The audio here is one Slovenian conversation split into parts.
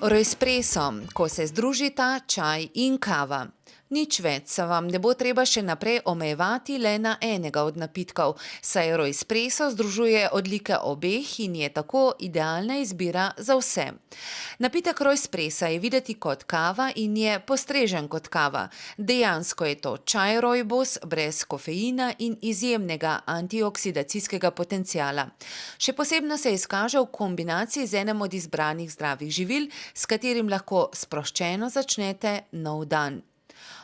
Espresso, ko se združita čaj in kava. Nič več se vam ne bo treba še naprej omejevati le na enega od napitkov, saj espresso združuje odlike obeh in je tako idealna izbira za vse. Napitek espressa je videti kot kava in je postrežen kot kava. Dejansko je to čaj rooibos brez kofeina in izjemnega antioksidacijskega potenciala. Še posebno se izkaže v kombinaciji z enem od izbranih zdravih živil, s katerim lahko sproščeno začnete nov dan.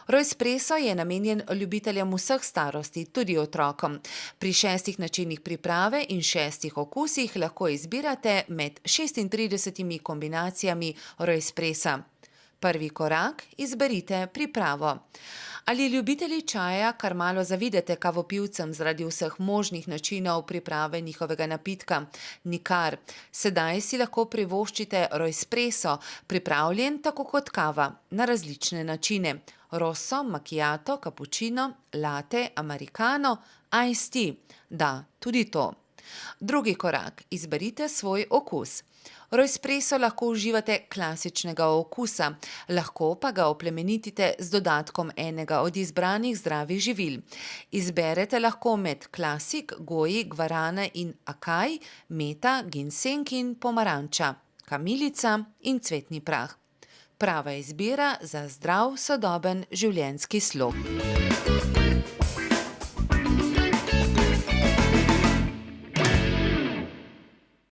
Espresso je namenjen ljubiteljem vseh starosti, tudi otrokom. Pri 6 načinih priprave in 6 okusih lahko izbirate med 36 kombinacijami espressa. Prvi korak: izberite pripravo. Ali ljubitelji čaja kar malo zavidate kavopivcem zaradi vseh možnih načinov priprave njihovega napitka? Nikar. Sedaj si lahko privoščite espresso, pripravljen tako kot kava, na različne načine. Rosso, macchiato, cappuccino, latte, americano, iced tea. Da, tudi to. Drugi korak: izberite svoj okus. Espresso lahko uživate klasičnega okusa, lahko pa ga oplemenitite z dodatkom enega od izbranih zdravih živil. Izberete lahko med klasik, goji, gvarana in akaj, meta, ginseng in pomaranča, kamilica in cvetni prah. Prava izbira za zdrav, sodoben življenjski slog.